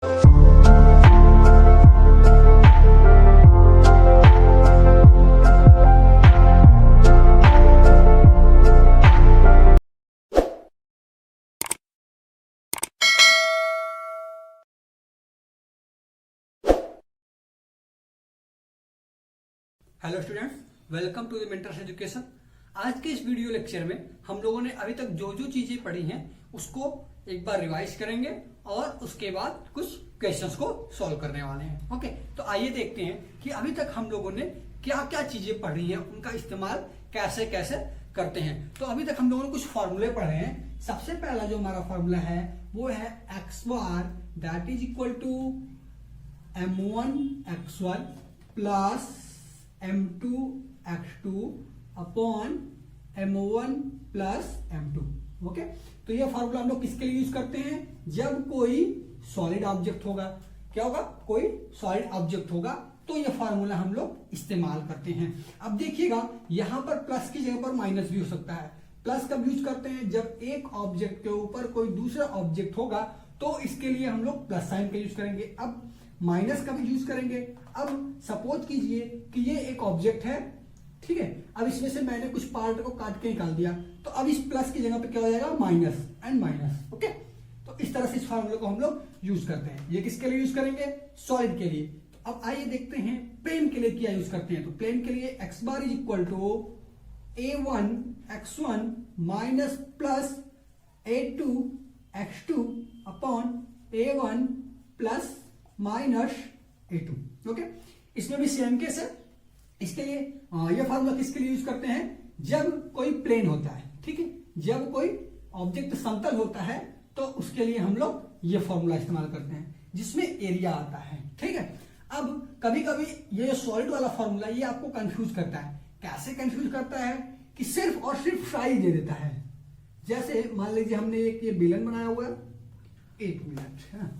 Hello students, welcome to the Mentors Education. आज के इस वीडियो लेक्चर में हम लोगों ने अभी तक जो जो चीजें पढ़ी हैं उसको एक बार रिवाइज करेंगे और उसके बाद कुछ क्वेश्चंस को सॉल्व करने वाले हैं। ओके, तो आइए देखते हैं कि अभी तक हम लोगों ने क्या क्या चीजें पढ़ी हैं, उनका इस्तेमाल कैसे कैसे करते हैं। तो अभी तक हम लोगों ने कुछ फॉर्मूले पढ़े हैं। सबसे पहला जो हमारा फॉर्मूला है वो है x bar that is equal to m1 x1 plus m2 x2 upon m1 plus m2। Okay, तो ये फॉर्मूला हम लोग किसके लिए यूज करते हैं? जब कोई सॉलिड ऑब्जेक्ट होगा, क्या होगा? कोई सॉलिड ऑब्जेक्ट होगा तो ये फॉर्मूला हम लोग इस्तेमाल करते हैं। अब देखिएगा, यहां पर प्लस की जगह पर माइनस भी हो सकता है। प्लस कब यूज करते हैं? जब एक ऑब्जेक्ट के ऊपर कोई दूसरा ऑब्जेक्ट होगा तो इसके लिए हम लोग प्लस साइन का यूज करेंगे। अब माइनस का भी यूज करेंगे। अब सपोज कीजिए कि ये एक ऑब्जेक्ट है, ठीक है। अब इसमें से मैंने कुछ पार्ट को काट के निकाल दिया, तो अब इस प्लस की जगह पे क्या हो जाएगा? Minus and minus. ओके, तो इस तरह से इस फॉर्मूले को हम लोग यूज करते हैं। ये किसके लिए यूज करेंगे? सॉलिड के लिए। तो अब आइए देखते हैं प्लेन के लिए क्या यूज करते हैं। तो प्लेन के लिए x bar is equal to a1 x1 minus plus a2 x2 upon a1 plus minus a2। Okay, इसमें भी सेम केस है। इसके लिए यह फॉर्मूला किसके लिए यूज करते हैं? जब कोई प्लेन होता है, ठीक है, जब कोई ऑब्जेक्ट समतल होता है तो उसके लिए हम लोग ये फॉर्मूला इस्तेमाल करते हैं जिसमें एरिया आता है, ठीक है। अब कभी कभी ये सॉलिड वाला फॉर्मूला ये आपको कंफ्यूज करता है। कैसे कंफ्यूज करता है? कि सिर्फ और सिर्फ साइज दे देता है। जैसे मान लीजिए हमने एक ये बेलन बनाया हुआ है, 1 मिनट,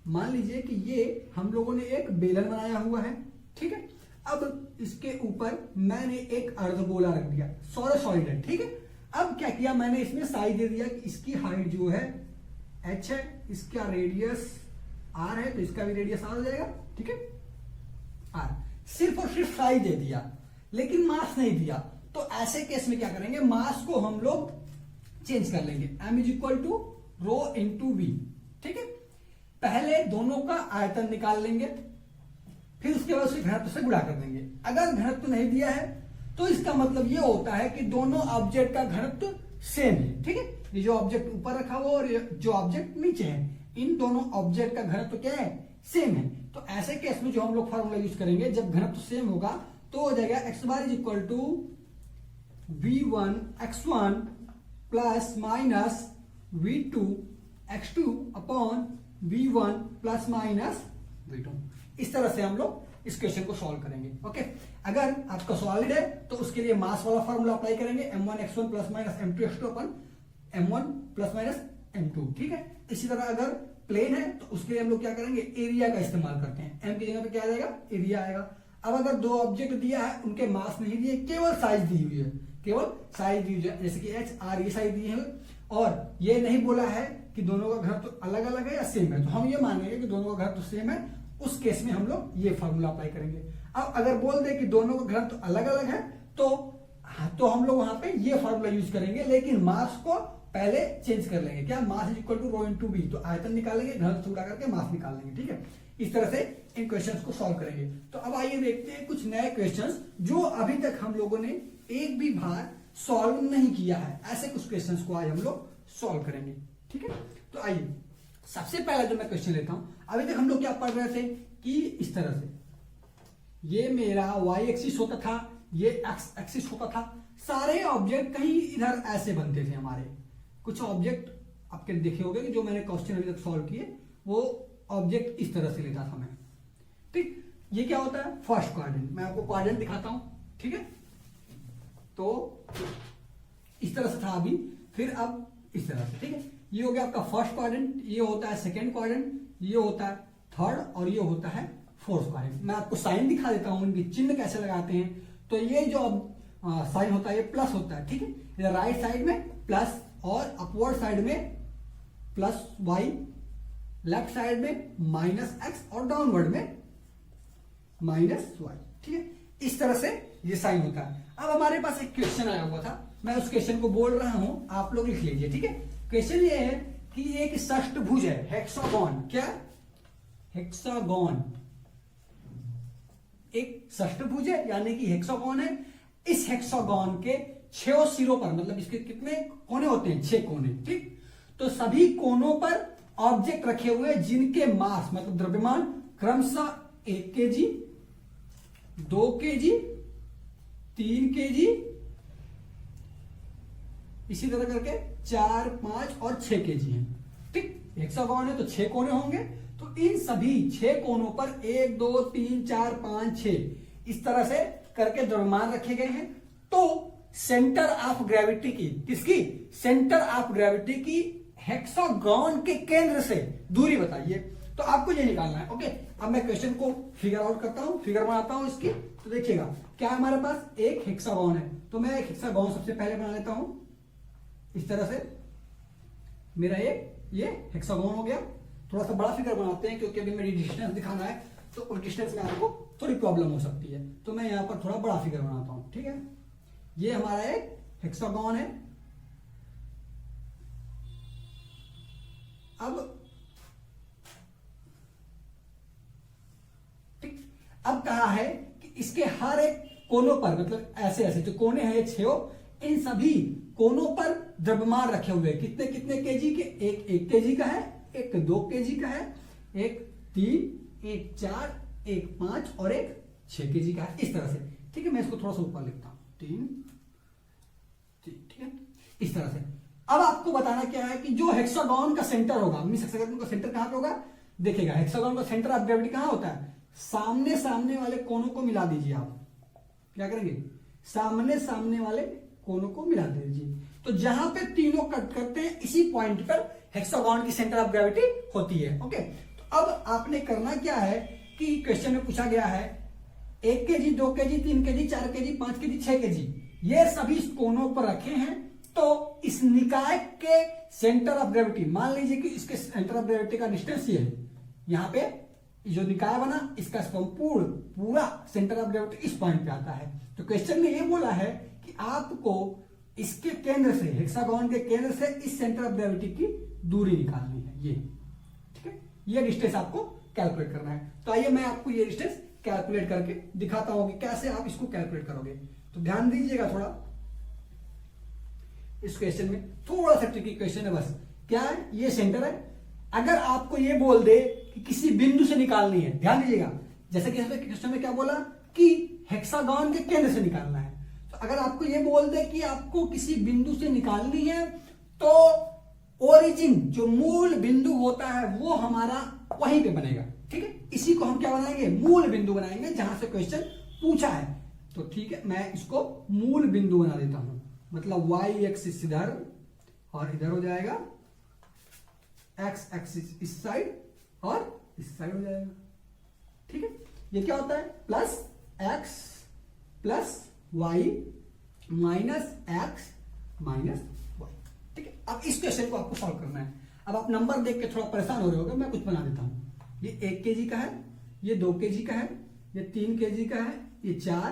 मान लीजिए कि ये हम लोगों ने एक बेलन बनाया हुआ है, ठीक है। अब इसके ऊपर मैंने एक अर्धगोला रख दिया, सॉलिड है, ठीक है। अब क्या किया मैंने? इसमें साइज दे दिया कि इसकी हाइट जो है h है, इसका रेडियस r है, तो इसका भी रेडियस r हो जाएगा, ठीक है, r। सिर्फ और सिर्फ साइज दे दिया लेकिन मास नहीं दिया। तो ऐसे केस में क्या करेंगे? मास को हम लोग चेंज कर लेंगे। m is equal to rho into v, ठीक है। पहले दोनों का आयतन निकाल लेंगे, फिर उसके बाद उसे घनत्व से गुणा कर देंगे। अगर घनत्व नहीं दिया है तो इसका मतलब ये होता है कि दोनों ऑब्जेक्ट का घनत्व सेम है, ठीक है। ये जो ऑब्जेक्ट ऊपर रखा हुआ और जो ऑब्जेक्ट नीचे है, इन दोनों ऑब्जेक्ट का घनत्व क्या है? सेम है। तो ऐसे केस में जो हम लोग फॉर्मूला यूज करेंगे, जब घनत्व सेम होगा तो हो जाएगा x bar is equal to v1 x1 plus minus v2 x2 upon v1 plus minus v2। इस तरह से हम लोग इस क्वेश्चन को सॉल्व करेंगे। ओके, अगर आपका सॉलिड है तो उसके लिए मास वाला फॉर्मूला अप्लाई करेंगे, m1 x1 plus minus m2 x2 अपन m1 प्लस माइनस m2, ठीक है। इसी तरह अगर प्लेन है तो उसके लिए हम लोग क्या करेंगे? एरिया का इस्तेमाल करते हैं। m की जगह पे क्या आ जाएगा? एरिया आएगा। अब अगर दो ऑब्जेक्ट दिया है, उनके मास नहीं दिए, केवल साइज दी हुई है, केवल साइज दी हुई है, जैसे कि h r ये साइज दी है और ये नहीं बोला है कि दोनों का घनत्व तो अलग अलग है या सेम है, तो हम ये मानेंगे कि दोनों का घनत्व तो सेम है। उस केस में हम लोग ये फॉर्मूला अप्लाई करेंगे। अब अगर बोल दे कि दोनों का घनत्व तो अलग अलग है तो हम लोग वहां पे ये फॉर्मूला यूज करेंगे, लेकिन मास को पहले चेंज कर लेंगे। क्या? Mass is equal to rho into b. तो आयतन निकालेंगे, घनत्व से गुणा करके मास निकाल लेंगे, ठीक है। इस तरह से इन क्वेश्चंस को सॉल्व करेंगे। तो अब आइए देखते हैं कुछ नए क्वेश्चंस जो अभी तक हम लोगों ने एक भी बार सॉल्व नहीं किया है। ऐसे कुछ क्वेश्चंस को आज हम लोग सॉल्व करेंगे, ठीक है। तो आइए सबसे पहला जो मैं क्वेश्चन लेता हूं, अभी तक हम लोग क्या पढ़ रहे थे कि इस तरह से ये मेरा y एक्सिस होता था, ये x एक्सिस होता था। सारे ऑब्जेक्ट कहीं इधर ऐसे बनते थे हमारे। कुछ ऑब्जेक्ट आपके देखे होंगे कि जो मैंने क्वेश्चन अभी तक सॉल्व किए वो ऑब्जेक्ट इस तरह से लेता था मैं, ठीक। ये क्या होता है? First quadrant. मैं आपको क्वाड्रेंट दिखाता हूं, ठीक है। तो इस तरह से था अभी, फिर अब इस तरह से, ठीक है। ये हो गया आपका फर्स्ट क्वाड्रेंट, ये होता है सेकेंड क्वाड्रेंट, ये होता है थर्ड और ये होता है फोर्थ क्वाड्रेंट। मैं आपको साइन दिखा देता हूं, इनके चिन्ह कैसे लगाते हैं। तो ये जो साइन होता है ये प्लस होता है, ठीक है। इधर राइट साइड में प्लस और अपवर्ड साइड में प्लस y लेफ्ट साइड में -x और डाउनवर्ड में -y। ठीक है, इस तरह से ये साइन होता है। अब हमारे पास एक क्वेश्चन आया हुआ था, मैं उस क्वेश्चन को बोल रहा हूं, आप लोग लिख लीजिए। ठीक है, क्वेश्चन ये है कि एक षष्ठभुज है, हेक्सागोन। क्या? हेक्सागोन एक षष्ठभुज है, यानी कि हेक्सागोन है। इस हेक्सागोन के 6 सिरों पर, मतलब इसके कितने कोने होते हैं? 6 कोने। ठीक, तो सभी कोनों पर ऑब्जेक्ट रखे हुए जिनके मास मतलब द्रव्यमान क्रमशः 1 kg, 2 kg, 3 kg, इसी तरह करके 4, 5 और 6 kg है। ठीक, हेक्सागोन है तो 6 कोने होंगे, तो इन सभी 6 कोनों पर 1, 2, 3, 4, 5, 6 इस तरह से करके द्रव्यमान रखे गए हैं। तो सेंटर ऑफ ग्रेविटी की, किसकी? सेंटर ऑफ ग्रेविटी की हेक्सागोन के केंद्र से दूरी बताइए। तो आपको ये निकालना है। ओके, अब मैं क्वेश्चन को फिगर आउट करता हूं, फिगर बनाता हूं इसकी। तो देखिएगा क्या हमारे पास एक हेक्सागोन है, तो मैं एक हेक्सागोन सबसे पहले बना लेता हूं इस तरह से। मेरा ये हेक्सागोन हो गया। थोड़ा सा बड़ा फिगर बनाते हैं क्योंकि अभी मेरी डिस्टेंस दिखाना है, तो उस डिस्टेंस में आपको थोड़ी प्रॉब्लम हो सकती है, तो मैं यहां पर थोड़ा बड़ा फिगर बनाता हूं। ठीक है, ये हमारा एक हेक्सागोन है। अब कहा है कि इसके हर एक कोनों पर, मतलब ऐसे ऐसे जो कोने हैं 6, इन सभी कोनों पर द्रव्यमान रखे हुए हैं। कितने कितने केजी के? एक 1 kg का है, एक 2 kg का है, एक 3, एक 4, एक 5 और एक 6 kg का है, इस तरह से। ठीक है, मैं इसको थोड़ा सा ऊपर लिखता हूं, 3। ठीक है, इस तरह से। अब आपको बताना क्या है कि जो हेक्सागोन का सेंटर होगा, मींस हेक्सागोन का सेंटर कहां पे होगा? देखिएगा, हेक्सागोन का सेंटर ऑफ ग्रेविटी कहां होता है? सामने सामने वाले कोनों को मिला दीजिए। आप क्या करेंगे? सामने सामने वाले कोनों को मिला दीजिए। तो जहां पे तीनों कट करते हैं, इसी पॉइंट पर हेक्सागोन की सेंटर ऑफ ग्रेविटी होती है। ओके, तो अब आपने करना क्या है कि क्वेश्चन में पूछा गया है 1 kg, 2 kg, 3 kg, 4 kg, 5 kg, 6 kg, ये सभी इस कोनों पर रखे हैं। तो इस निकाय के सेंटर ऑफ ग्रेविटी, मान लीजिए कि इसके सेंटर ऑफ ग्रेविटी का डिस्टेंस ये है, यहां पे जो निकाय बना इसका संपूर्ण पूरा सेंटर ऑफ ग्रेविटी इस पॉइंट पे आता है। तो क्वेश्चन में ये बोला है कि आपको इसके केंद्र से, हेक्सागोन के केंद्र से इस सेंटर ऑफ ग्रेविटी की दूरी निकालनी है, ये। ठीक है, ये डिस्टेंस आपको कैलकुलेट करना है। तो आइए मैं आपको ये डिस्टेंस कैलकुलेट करके दिखाता हूं कि कैसे आप इसको कैलकुलेट करोगे। तो ध्यान दीजिएगा थोड़ा, इस क्वेश्चन में थोड़ा सा ट्रिकी क्वेश्चन है। बस क्या है, ये सेंटर है। अगर आपको ये बोल दे कि किसी बिंदु से निकालनी है, ध्यान दीजिएगा, जैसे कि क्वेश्चन में क्या बोला कि हेक्सागोन के केंद्र से निकालना है। तो अगर आपको ये बोल दे कि आपको किसी बिंदु से निकालनी है, तो ओरिजिन जो मूल बिंदु होता है वो हमारा वहीं पे बनेगा। ठीक है, इसी को हम क्या बनाएंगे? मूल बिंदु बनाएंगे, जहां से क्वेश्चन पूछा है। तो ठीक है, मैं इसको मूल बिंदु बना देता हूं। मतलब y एक्सिस इधर और इधर हो जाएगा, x एक्सिस इस साइड और इस साइड हो जाएगा। ठीक है, ये क्या होता है? Plus x plus y minus x minus y। ठीक है, अब इस क्वेश्चन को आपको सॉल्व करना है। अब आप नंबर देख के थोड़ा परेशान हो रहे होगे, मैं कुछ बना देता हूं। ये 1 kg का है, ये 2 kg का है, ये 3 kg का है, ये 4,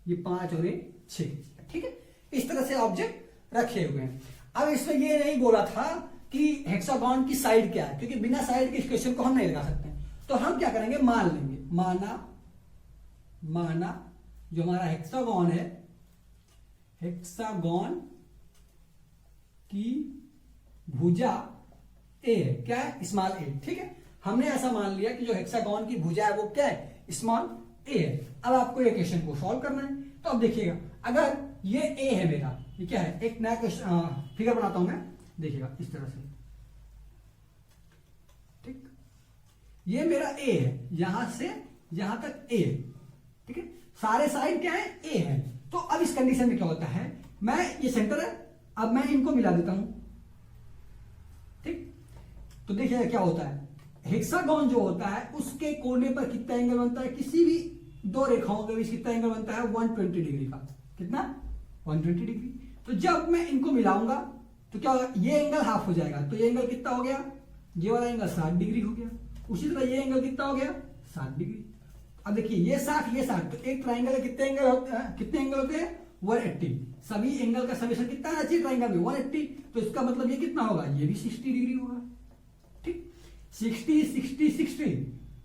ये 5 और ये 6 kg का। ठीक है, इस तरह से ऑब्जेक्ट रखे हुए हैं। अब इसमें ये नहीं बोला था कि हेक्सागोन की साइड क्या है, क्योंकि बिना साइड के इस क्वेश्चन को हम नहीं लगा सकते। तो हम क्या करेंगे? मान लेंगे, माना जो हमारा हेक्सागोन है, हेक्सागोन की भुजा ए है। क्या है? स्मॉल ए। ठीक है, हमने ऐसा मान लिया कि जो हेक्सागोन की भुजा है वो क्या है? स्मॉल ए है। अब आपको ये क्वेश्चन को सॉल्व करना है। तो अब देखिएगा, अगर ये ए है मेरा, ये क्या है? एक नया क्वेश्चन फिगर बनाता हूं मैं, देखिएगा इस तरह से। ठीक, ये मेरा ए है, यहां से यहां तक ए। ठीक है, सारे साइड क्या है? ए है। तो अब इस कंडीशन में क्या होता है, मैं ये सेंटर है, अब मैं इनको मिला देता हूं। ठीक, तो देखिए क्या होता है, हेक्सागोन जो होता है उसके कोने पर कितना एंगल बनता है? किसी भी दो रेखाओं के बीच कितना एंगल बनता है? 120 डिग्री का। कितना? 120 डिग्री। तो जब मैं इनको मिलाऊंगा तो क्या होगा? ये एंगल हाफ हो जाएगा, तो ये एंगल कितना हो गया? ये वाला एंगल 60 डिग्री हो गया। उसी तरह ये एंगल कितना हो गया 60 डिग्री। अब देखिए ये 60 ये 60, तो एक ट्राइंगल में कितने एंगल होते हैं, कितने एंगल होते हैं 180। सभी एंगल का समेशन कितना आना चाहिए ट्राइंगल में 180, तो इसका मतलब ये कितना होगा, ये भी 60 डिग्री होगा। ठीक, 60 60 60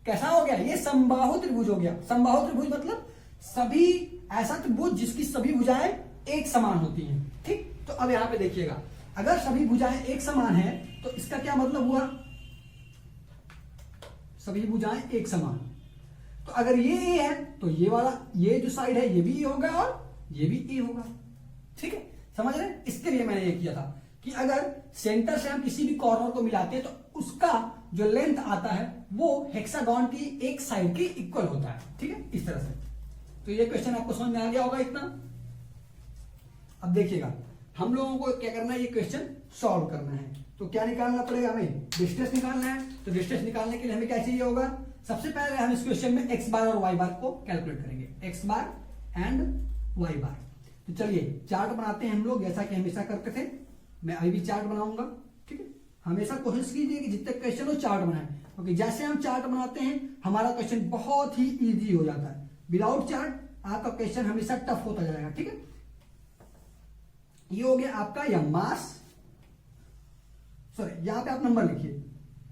कैसा हो गया, ये समबाहु त्रिभुज हो गया। समबाहु त्रिभुज मतलब सभी ऐसा त्रिभुज जिसकी सभी भुजाएं एक समान होती हैं। ठीक, तो अब यहां पे देखिएगा, अगर सभी भुजाएं एक समान है तो इसका क्या मतलब हुआ, सभी भुजाएं एक समान। तो अगर ये ए है तो ये वाला, ये जो साइड है ये भी ए होगा और ये भी ए होगा। ठीक है, समझ रहे हैं। इसके लिए मैंने ये किया था कि अगर सेंटर से हम किसी भी कॉर्नर को मिलाते हैं तो उसका जो लेंथ आता है वो हेक्सागन की एक साइड के इक्वल होता है। ठीक है, इस तरह से। तो ये क्वेश्चन आपको समझ में आ गया होगा इतना। अब देखिएगा, हम लोगों को क्या करना है, ये क्वेश्चन सॉल्व करना है। तो क्या निकालना पड़ेगा, हमें डिस्टेंस निकालना है। तो डिस्टेंस निकालने के लिए हमें क्या चाहिए होगा, सबसे पहले हम इस क्वेश्चन में एक्स बार और वाई बार को कैलकुलेट करेंगे, एक्स बार एंड वाई बार। तो चलिए चार्ट बनाते हैं हम लोग, जैसा कि हमेशा करते थे। मैं अभी भी चार्ट बनाऊंगा। ठीक है, हमेशा कोशिश कीजिए कि जितने क्वेश्चन हो चार्ट बनाएं, क्योंकि जैसे हम चार्ट बनाते हैं हमारा क्वेश्चन बहुत ही इजी हो जाता है। विदाउट चार्ट आपका क्वेश्चन हमेशा टफ होता जाएगा। ठीक है, ये हो गया आपका या मास, सॉरी यहां पे आप नंबर लिखिए,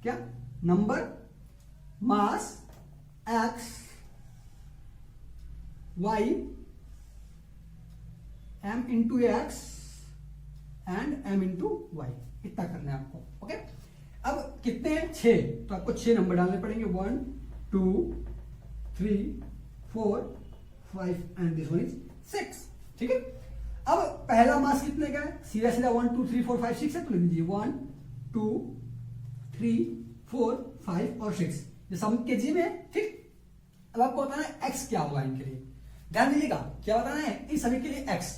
क्या number, mass x y m into x and m into y, इतना करना है आपको। ओके, अब कितने हैं 6, तो आपको 6 नंबर डालने पड़ेंगे, 1 2 3 4 5 एंड दिस वन इज 6। ठीक है, अब पहला मास कितने का है, सीधा सीधा 1 2 3 4 5 6 है, तो लिख दीजिए 1 2 3 4 5 और 6, ये सम के जी में। ठीक, अब आपको बताना है एक्स क्या होगा इनके लिए, ध्यान दीजिएगा क्या बताना है इन सभी के लिए एक्स।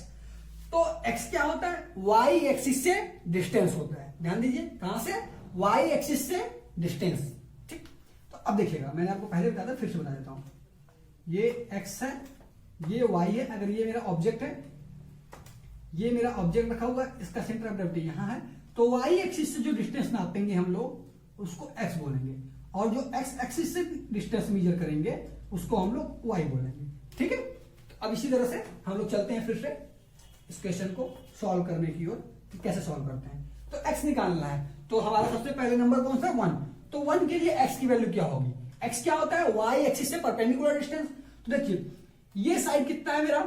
तो एक्स क्या होता है, वाई एक्सिस से डिस्टेंस होता है। ध्यान दीजिए, कहां से, वाई एक्सिस से डिस्टेंस। ठीक, तो अब देखिएगा, मैंने आपको पहले बताया था, फिर से बता देता हूं। ये एक्स है, ये वाई है। अगर ये मेरा ऑब्जेक्ट है, ये मेरा ऑब्जेक्ट रखा हुआ है, इसका सेंटर ऑफ ग्रेविटी यहां है, तो वाई एक्सिस से जो डिस्टेंस नापेंगे हम लोग उसको एक्स बोलेंगे, और जो एक्स एक्सिस से डिस्टेंस मेजर करेंगे उसको हम लोग वाई बोलेंगे। ठीक है, तो अब इसी तरह से हम लोग चलते हैं फिर से इस क्वेश्चन को सॉल्व करने की ओर, कैसे सॉल्व करते हैं। तो एक्स निकालना है, तो हमारा सबसे पहले नंबर कौन सा, 1। तो 1 के लिए एक्स की वैल्यू क्या होगी, एक्स क्या होता है, वाई एक्सिस से परपेंडिकुलर डिस्टेंस। तो देखिए ये साइड कितना है मेरा,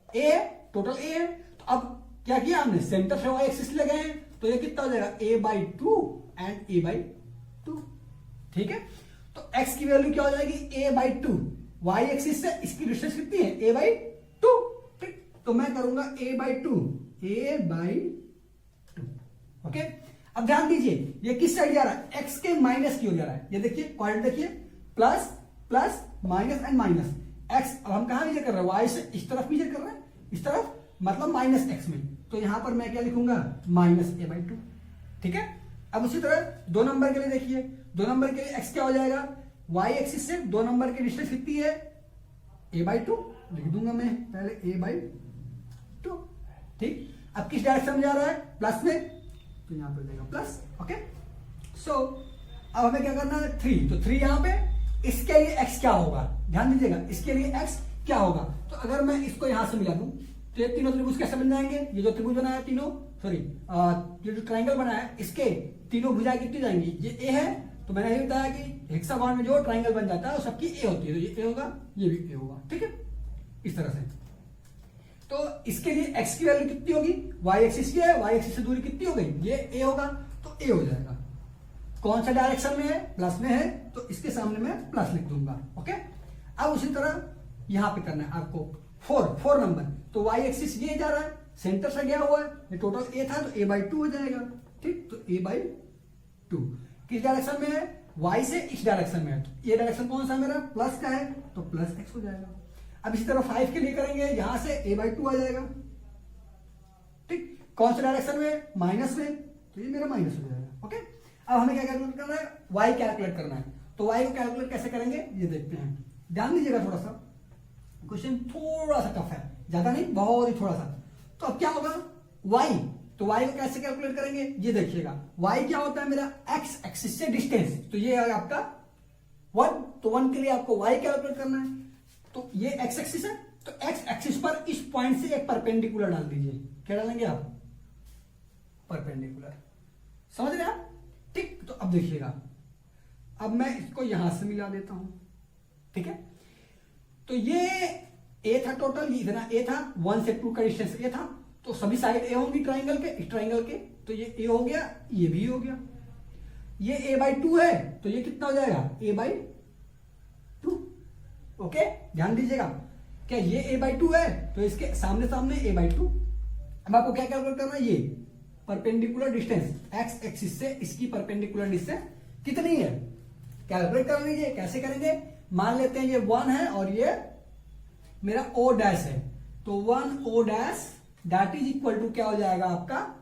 ए, टोटल ए है। तो अब क्या किया हमने, सेंटर से वाई एक्सिस ले गए हैं, तो ये कितना हो जाएगा a/2 एंड a/2। ठीक है, तो x की वैल्यू क्या हो जाएगी, a/2, वाई एक्सिस से इसकी डिस्टेंस कितनी है, a/2। ठीक, तो मैं करूंगा a/2, a/2। ओके, अब ध्यान दीजिए ये किस साइड जा रहा है, x के माइनस की ओर जा रहा है। ये देखिए पॉइंट देखिए, plus plus minus and minus. x अब हम कहां मेजर कर रहे हैं, y से इस तरफ मेजर कर रहे हैं, इस तरफ मतलब माइनस x में, तो यहां पर मैं क्या लिखूंगा, माइनस a/2। ठीक है, अब उसी तरह 2 नंबर के लिए देखिए, 2 नंबर के लिए x क्या हो जाएगा, y एक्सिस से 2 नंबर की डिस्टेंस कितनी है, a/2 लिख दूंगा मैं पहले, a/2। ठीक, अब किस डायरेक्शन में जा रहा है, प्लस में, तो यहां पर जाएगा प्लस। ओके, सो अब हमें क्या करना है, 3, तो 3 यहां पे, इसके लिए x क्या होगा, ध्यान दीजिएगा, इसके लिए x क्या होगा। तो अगर मैं इसको यहां से मिला दूं तो ये तीनों त्रिभुज कैसे बन जाएंगे, ये जो त्रिभुज बनाया तीनों, सॉरी ये जो ट्राइंगल बनाया है, इसके तीनों भुजाएं कितनी जाएंगी, ये ए है, तो मैंने ये बताया कि हेक्सागन में जो ट्राइंगल बन जाता है वो सबकी ए होती है, तो ये ए होगा, ये भी ए होगा। ठीक है, इस तरह से। तो इसके लिए x की वैल्यू कितनी होगी, y एक्सिस की है, y एक्सिस से दूरी कितनी हो गई, ये a होगा, तो a हो जाएगा। कौन सा डायरेक्शन में है, प्लस में है, तो इसके सामने मैं प्लस लिख दूंगा। ओके, अब उसी तरह यहां पे करना है आपको 4 नंबर, तो y एक्सिस ये जा रहा है, सेंटर से गया हुआ है, ये टोटल a था, तो a/2 हो जाएगा। ठीक, तो a/2 किस डायरेक्शन में है, y से इस डायरेक्शन में है, तो ये डायरेक्शन कौन सा मेरा, प्लस का है, तो प्लस x हो जाएगा। अब इसी तरह 5 के लिए करेंगे, यहां से a/2 आ जाएगा। ठीक, कौन से डायरेक्शन में, माइनस में, तो ये मेरा माइनस हो जाएगा। ओके, अब हमें क्या कैलकुलेट करना है, y कैलकुलेट करना है। तो y को कैलकुलेट कैसे करेंगे ये देखते हैं, ध्यान दीजिएगा। थोड़ा सा क्वेश्चन थोड़ा सा टफ है, ज्यादा नहीं, बहुत ही थोड़ा सा। तो अब क्या होगा, y तो y को कैसे कैलकुलेट करेंगे, ये देखिएगा y क्या होता है मेरा x एक्सिस से डिस्टेंस, तो ये है आपका 1, तो 1 के लिए आपको y कैलकुलेट करना है। तो ये x एक्सिस है, तो x एक्सिस पर इस पॉइंट से एक परपेंडिकुलर डाल दीजिए। क्या डालेंगे आप, परपेंडिकुलर, समझ रहे आप, ठीक। तो अब देखिएगा, अब मैं इसको यहां से मिला देता हूं, ठीक है। तो ये a था टोटल, ये इतना a था, 1 से 2 का डिस्टेंस a था, तो सभी साइड a होंगी ट्राइंगल के, इस ट्राइंगल के, तो ये a हो गया, ये भी हो गया। ये a/2 है, तो ये कितना हो जाएगा, a/2। ओके, ध्यान दीजिएगा, क्या ये a/2 है, तो इसके सामने सामने a/2। अब आपको क्या कैलकुलेट करना है, ये परपेंडिकुलर डिस्टेंस x एक्सिस से इसकी परपेंडिकुलर डिस्टेंस कितनी है, कैलकुलेट कर लीजिए। कैसे करेंगे, मान लेते हैं ये 1 है और ये मेरा o डैश है, तो 1o dash that is equal to क्या हो जाएगा आपका,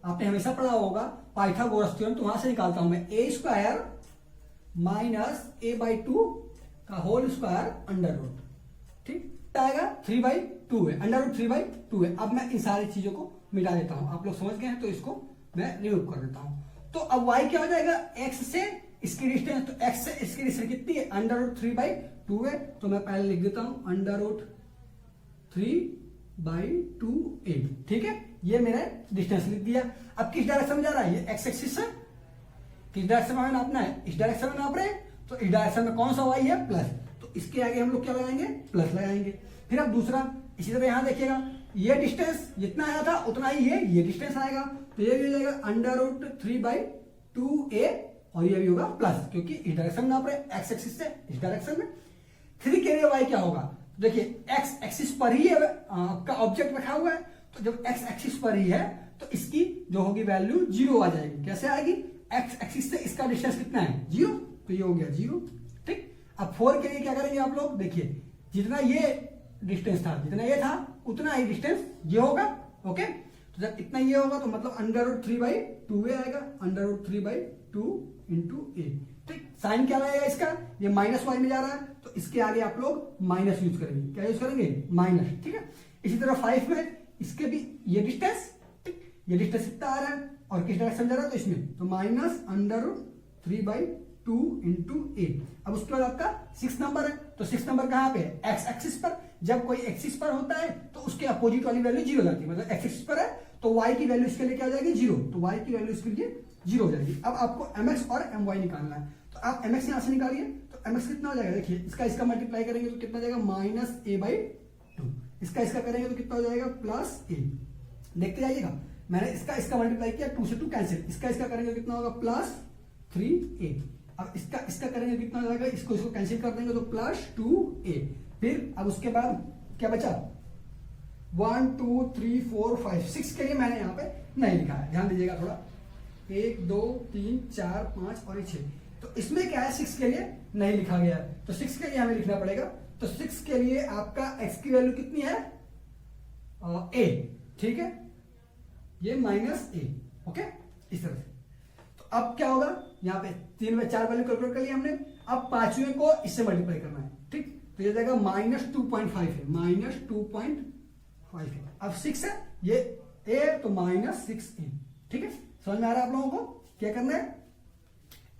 आपने हमेशा पढ़ा होगा पाइथागोरस थ्योरम, तो वहां से निकालता हूं मैं, a² माइनस a/2 का होल स्क्वायर अंडर रूट, ठीक आएगा, 3/2 है, अंडर रूट 3/2 है। अब मैं इन सारी चीजों को मिटा देता हूं, आप लोग समझ गए हैं, तो इसको मैं रिमूव कर देता हूं। तो अब y क्या हो जाएगा, x से इसकी डिस्टेंस, तो x से इसकी डिस्टेंस कितनी है, अंडर रूट 3/2 है, तो मैं पहले लिख देता हूं अंडर रूट 3/2a, ठीक है। ये मैंने डिस्टेंस लिख दिया। अब किस डायरेक्शन में जा रहा है, ये x एक्सिस है, किस डायरेक्शन में नापना है, इस डायरेक्शन में नाप रहे हैं, तो इस डायरेक्शन में कौन सा y है, प्लस, तो इसके आगे हम लोग क्या लगाएंगे, प्लस लगाएंगे। फिर अब दूसरा, इसी तरह यहां देखिएगा, ये डिस्टेंस जितना आया था उतना ही ये डिस्टेंस आएगा, तो ये भी हो जाएगा अंडर रूट 3/2a, और ये भी होगा प्लस, क्योंकि इस डायरेक्शन में नाप रहे हैं, x एक्सिस से इस डायरेक्शन में। 3 के लिए y क्या होगा, देखिए x एक्सिस पर ही आपका ऑब्जेक्ट रखा हुआ है, तो जब x एक्सिस पर ही है तो इसकी जो होगी वैल्यू 0 आ जाएगी। कैसे आएगी, x एक्सिस से इसका डिस्टेंस कितना है, 0, तो ये हो गया 0, ठीक। अब 4 के लिए क्या करेंगे आप लोग, देखिए जितना ये डिस्टेंस था, जितना ये था उतना ही डिस्टेंस ये होगा, ओके। तो जब इतना ये होगा तो मतलब अंडर रूट 3/2a आएगा, अंडर रूट 3/2 इंटू a, ठीक। साइन क्या रहेगा इसका, ये माइनस y में जा रहा है, तो इसके आगे आप लोग माइनस यूज करेंगे, क्या यूज करेंगे, माइनस, ठीक है। इसी तरह 5 में इसके भी ये डिस्टेंस, ठीक, ये डिस्टेंस कितना आ रहा है और किस डायरेक्शन जा रहा है, तो इसमें, तो minus under root 3/2 into a। अब उसके बाद आपका 6 नंबर है, तो 6 नंबर कहां पे है, x एक्सिस पर। जब कोई एक्सिस पर होता है तो उसके अपोजिट वाली वैल्यू 0 हो जाती है, मतलब x एक्सिस पर है तो y की वैल्यू इसके लिए क्या हो जाएगी, 0, तो y की वैल्यू इसके लिए 0 हो जाएगी। अब आपको mx और my निकालना है, तो आप mx यहां से निकालिए, तो mx कितना हो जाएगा, देखिए इसका मल्टीप्लाई करेंगे तो कितना हो जाएगा, -a/2, इसका करेंगे तो कितना हो जाएगा, +a। देखते जाइएगा, मैंने इसका मल्टीप्लाई किया, 2 से 2 कैंसिल, इसका करेंगे कितना होगा, +3a। अब इसका करेंगे कितना हो जाएगा, इसको कैंसिल कर देंगे तो +2a। फिर अब उसके बाद क्या बचा, 1 2 3 4 5 6 के लिए मैंने यहाँ पे नहीं लिखा है, ध्यान दीजिएगा थोड़ा, 1 2 3 4 5 और 6, तो इसमें क्या है, 6 के लिए नहीं लिखा गया है, तो 6 के लिए हमें लिखना पड़ेगा। तो 6 के लिए आपका x की वैल्यू कितनी है, a, ठीक है, ये -a, ओके, इस तरह से। तो अब क्या होगा, यहाँ पे 3 में 4 वैल्यू कैलकुलेट कर लिया हमने, अब पांचवें को इससे मल्टीप्लाई करना है, ठीक, तो ये जाएगा -2.5 है, -2.5 है। अब 6 है, ये a, तो -6a, ठीक है। समझ में आ रहा है आप लोगों को, क्या करना है,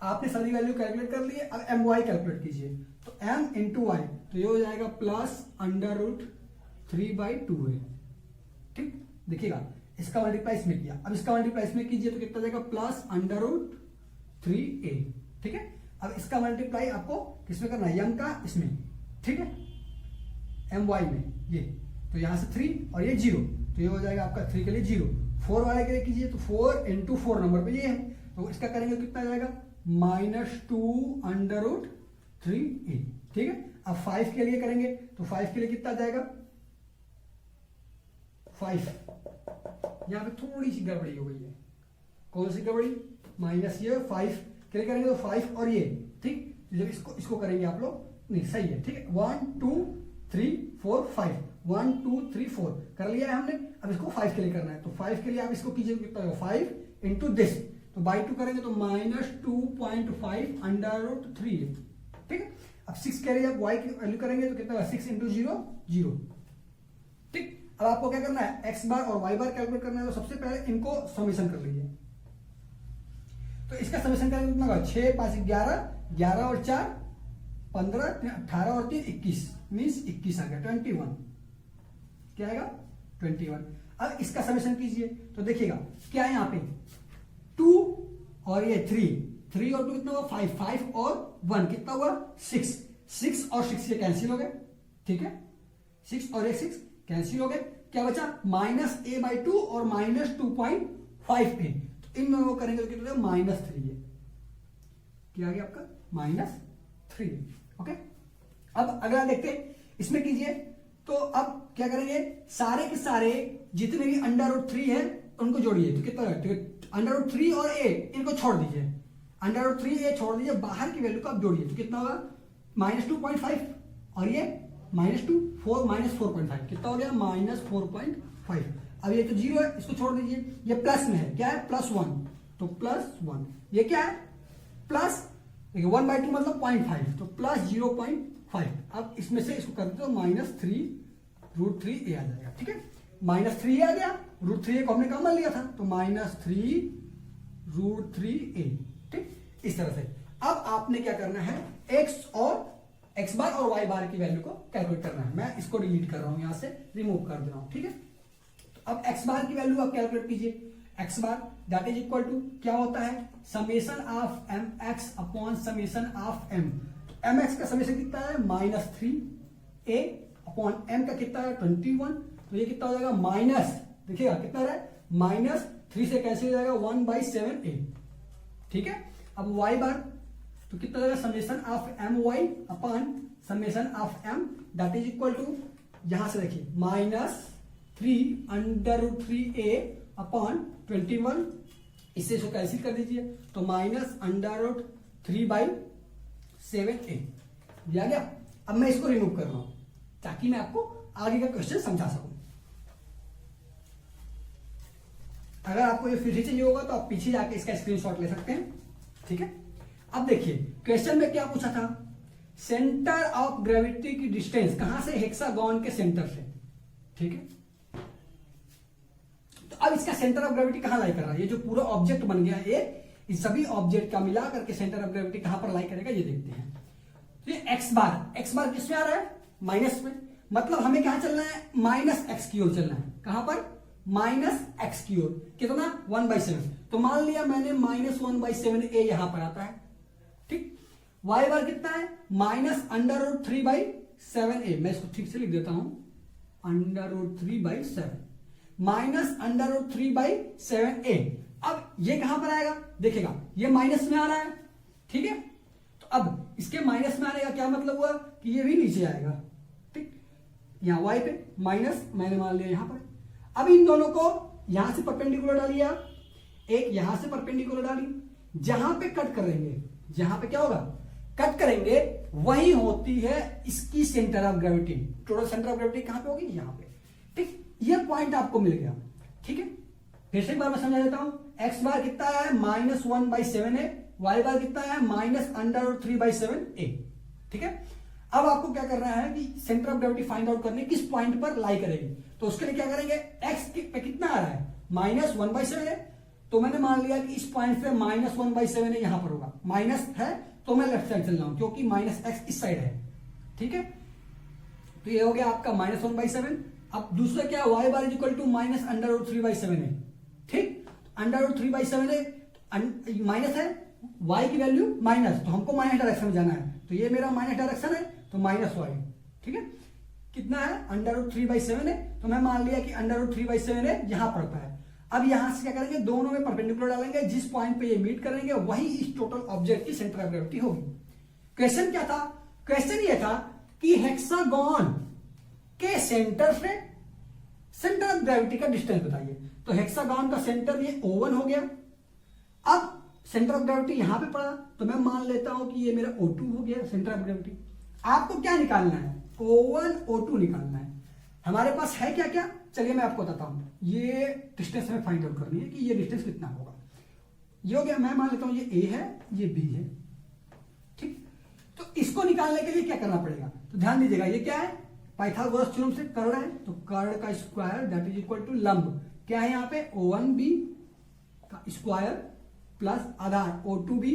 आपने सारी वैल्यू कैलकुलेट कर ली है, अब my कैलकुलेट कीजिए, तो m इंटू y, तो ये हो जाएगा +√3/2 है, ठीक। देखिएगा इसका मल्टीप्लाई इसमें किया, अब इसका मल्टीप्लाई इसमें कीजिए तो कितना जाएगा, +√3a, ठीक है। अब इसका मल्टीप्लाई आपको किसमें करना है, m का इसमें, ठीक है, my में, ये तो यहां से 3 और ये 0, तो ये हो जाएगा आपका 3 के लिए 0। 4 वाले के लिए कीजिए तो 4 इंटू 4 नंबर पे ये है, तो इसका करेंगे कितना जाएगा, -2√3a, ठीक है। अब 5 के लिए करेंगे तो 5 के लिए कितना जाएगा, 5, यहां पे थोड़ी सी गड़बड़ी हो गई है, कौन सी गड़बड़ी, माइनस ये 5 के लिए करेंगे तो 5 और ये, ठीक, जब इसको करेंगे आप लोग, नहीं सही है, ठीक है, 1 2 3 4 5, 1 2 3 4 कर लिया है हमने। अब इसको 5 के लिए करना है, तो 5 के लिए आप इसको कीजिए कितना होगा, 5 इंटू दिस, तो बाई 2 करेंगे तो -2.5 √3, ठीक है। अब 6 के लिए आप y की वैल्यू करेंगे तो कितना होगा, 6 इंटू 0 0, ठीक। अब आपको क्या करना है, एक्स बार और वाई बार कैलकुलेट करना है। तो सबसे पहले इनको समेशन कर लीजिए। तो इसका समेशन करेंगे कितना होगा, 6 5 11, 11 और 4 15, 18 और 3 21, मीन्स 21 आ गया, 21। क्या आएगा, 21। अब इसका समेशन कीजिए तो देखिएगा क्या है यहाँ पे, 2 और ये 3 और 2 कितना हुआ, 5, 5 और 1 कितना हुआ, 6, 6 और 6 ये कैंसिल हो गए, ठीक है, 6 और 6 कैंसिल हो गए। क्या बचा, -a/2 और -2.5a। तो इन दोनों को करेंगे तो कितना, -3 है। क्या आ गया आपका, -3। ओके, अब अगला देखते हैं, इसमें कीजिए। तो अब क्या करेंगे, सारे के सारे जितने भी √3 है उनको जोड़िए। तो कितना, √3 और a इनको छोड़ दीजिए, √3a छोड़ दीजिए, बाहर की वैल्यू को आप जोड़िए। तो कितना होगा, -2.5 और ये -2, 4 कितना हो गया, -4.5। अब ये तो 0 है, इसको छोड़ दीजिए। ये प्लस में है, क्या है, +1, तो +1। ये क्या है, प्लस 1/2 मतलब 0.5, तो +0.5। अब इसमें से इसको कर दो तो -3√3a आ जाएगा, ठीक है। -3a आ गया, √3a को हमने कॉमन लिया था, तो -3√3a, ठीक। इस तरह से अब आपने क्या करना है, x बार और y बार की वैल्यू को कैलकुलेट करना है। मैं इसको डिलीट कर रहा हूं, यहां से रिमूव कर दे रहा हूं, ठीक है। तो अब x बार की वैल्यू आप कैलकुलेट कीजिए। x bar that is equal to क्या होता है, summation of mx upon summation of m। mx का समेशन कितना है, -3a अपॉन m का कितना है, 21। तो ये कितना हो जाएगा, माइनस, देखिएगा कितना रहा है, -3 से कैंसिल हो जाएगा, 1/7a, ठीक है। अब y बार तो कितना हो जाएगा, summation of my upon summation of m that is equal to, यहां से देखिए -3√3a अपॉन 21, इससे इसको कैंसिल कर दीजिए, तो -√3/7a दिया गया। अब मैं इसको रिमूव कर रहा हूं ताकि मैं आपको आगे का क्वेश्चन समझा सकूं। अगर आपको ये फिर से चाहिए होगा तो आप पीछे जाके इसका स्क्रीनशॉट ले सकते हैं, ठीक है। अब देखिए क्वेश्चन में क्या पूछा था, सेंटर ऑफ ग्रेविटी की डिस्टेंस कहां से, हेक्सागन के सेंटर से, ठीक है। तो अब इसका सेंटर ऑफ ग्रेविटी कहां लाई कर रहा है, ये जो पूरा ऑब्जेक्ट बन गया है, ये सभी ऑब्जेक्ट का मिला करके सेंटर ऑफ ग्रेविटी कहां पर लाई करेगा, ये देखते हैं। तो ये x बार किसमें आ रहा है, माइनस में, मतलब हमें कहां चलना है, -x की ओर चलना है। कहां पर, -x की ओर, कितना, 1/7। तो मान लिया मैंने -1/7a यहां पर आता है, ठीक। y बार कितना है, -√3/7a। मैं इसको ठीक से लिख देता हूं, √3/7 -√3/7a। अब ये कहां पर आएगा, देखेगा ये माइनस में आ रहा है, ठीक है। तो अब इसके माइनस में आने का क्या मतलब हुआ कि ये भी नीचे आएगा, ठीक। यहां y पे माइनस मैंने मान लिया यहां पर। अब इन दोनों को यहां से परपेंडिकुलर डालिए आप, एक यहां से परपेंडिकुलर डालिए, जहां पे कट करेंगे, जहां पे क्या होगा, कट करेंगे, वही होती है इसकी centre of gravity. Total centre of gravity कहां पे होगी, यहां पे, ठीक। ये पॉइंट आपको मिल गया, ठीक है। फिर से एक बार मैं समझा देता हूं, x बार कितना है, -1/7a, y बार कितना है, -√3/7a, ठीक है। अब आपको क्या करना है कि centre of gravity find out करनी, किस पॉइंट पर लाई करेगी। तो उसके लिए क्या करेंगे, x पे कितना आ रहा है, -1/7 है, तो मैंने मान लिया कि इस पॉइंट पे -1/7 है, यहां पर होगा, माइनस है तो मैं लेफ्ट साइड चल रहा हूं क्योंकि -x इस साइड है, ठीक है। तो ये हो गया आपका -1/7। अब दूसरा क्या, y बार इक्वल टू -√3/7 है, ठीक। √3/7 है, माइनस है, y की वैल्यू माइनस, तो हमको माइनस डायरेक्शन में जाना है, तो ये मेरा माइनस डायरेक्शन है, तो -y, ठीक है। कितना है, √3/7 है, तो मैं मान लिया कि √3/7 है, यहां पड़ता है। अब यहां से क्या करेंगे, दोनों में परपेंडिकुलर डालेंगे, जिस पॉइंट पे ये मीट करेंगे वही इस टोटल ऑब्जेक्ट की सेंटर ऑफ ग्रेविटी होगी। क्वेश्चन क्या था, क्वेश्चन ये था कि हेक्सागन के सेंटर से सेंटर ऑफ ग्रेविटी का डिस्टेंस बताइए। तो हेक्सागन का सेंटर ये O1 हो गया। अब सेंटर ऑफ ग्रेविटी यहां पे पड़ा, तो मैं मान लेता हूं कि ये मेरा O2 हो गया सेंटर ऑफ ग्रेविटी। आपको क्या निकालना है, O1 O2 निकालना है। हमारे पास है क्या क्या, चलिए मैं आपको बताता हूं। ये डिस्टेंस हमें फाइंड आउट करनी है कि ये डिस्टेंस कितना होगा। ये हो गया, मैं मान लेता हूं ये A है, ये B है, ठीक। तो इसको निकालने के लिए क्या करना पड़ेगा, तो ध्यान दीजिएगा, ये क्या है, पाइथागोरस थ्योरम से कर्ण है तो कर्ण का square that is equal to लंब क्या है यहाँ पे O1b का स्क्वायर प्लस आधार O2b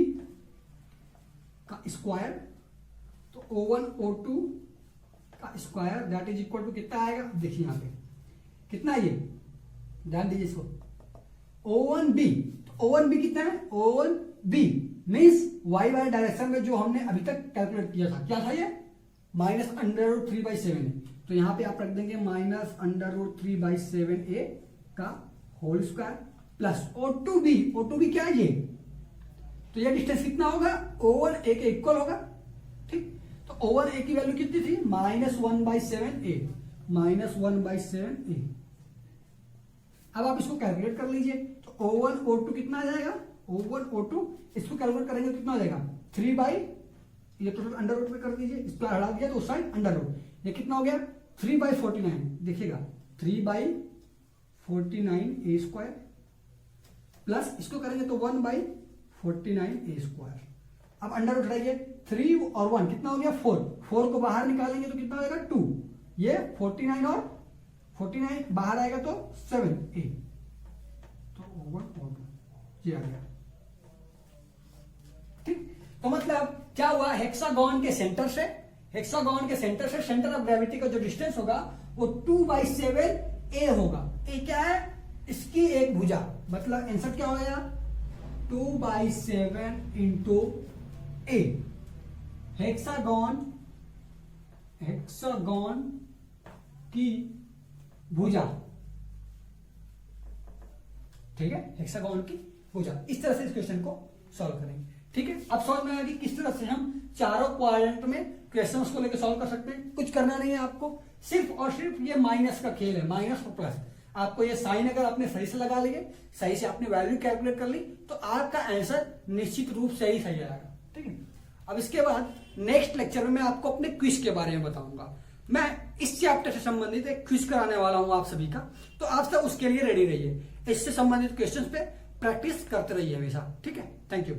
का स्क्वायर तो O1 O2 का square that is equal to कितना आएगा देखिए यहाँ पे कितना ये ध्यान दीजिए इसको O1b तो O1b कितना है O1b means Y Y direction में जो हमने अभी तक कैलकुलेट किया था क्या था ये -√3/7 है तो यहां पे आप रख देंगे -√3/7a का होल स्क्वायर प्लस O2b क्या है ये तो ये डिस्टेंस कितना होगा O1a के इक्वल होगा ठीक तो O1a की वैल्यू कितनी थी -1/7a -1/7a अब आप इसको कैलकुलेट कर लीजिए तो O1 O2 कितना आ जाएगा O1 O2 इसको कैलकुलेट करेंगे तो कितना हो जाएगा 3 ये टोटल अंडर रूट में कर दीजिए इस पर हटा दिया तो उस साइड अंडर रूट ये कितना हो गया 3/49 देखिएगा 3/49 a स्क्वायर प्लस इसको करेंगे तो 1/49 a स्क्वायर अब अंडर रूट हटाइए 3 और 1 कितना हो गया 4 को बाहर निकालेंगे तो कितना हो जाएगा 2 ये 49 और 49 बाहर आएगा तो 7a तो O1 ये आ गया ठीक तो मतलब क्या हुआ हेक्सागोन के सेंटर से सेंटर ऑफ ग्रेविटी का जो डिस्टेंस होगा वो 2/7a होगा ए क्या है इसकी एक भुजा मतलब आंसर क्या हो गया 2/7 इंटू a हेक्सागोन की भुजा ठीक है हेक्सागोन की भुजा इस तरह से इस क्वेश्चन को सॉल्व करेंगे ठीक है अब समझ में आया कि किस तरह से हम चारों क्वाड्रेंट में क्वेश्चंस को लेकर सॉल्व कर सकते हैं कुछ करना नहीं है आपको सिर्फ और सिर्फ ये माइनस का खेल है माइनस और प्लस आपको ये साइन अगर आपने सही से लगा लिए सही से आपने वैल्यू कैलकुलेट कर ली तो आपका आंसर निश्चित रूप से ही सही आएगा ठीक है अब इसके बाद नेक्स्ट लेक्चर में मैं आपको अपने क्विज के बारे में बताऊंगा मैं इस चैप्टर से संबंधित एक क्विज कराने वाला हूं आप सभी का तो आप सब उसके लिए रेडी रहिए इससे संबंधित क्वेश्चंस पे प्रैक्टिस करते रहिए हमेशा ठीक है थैंक यू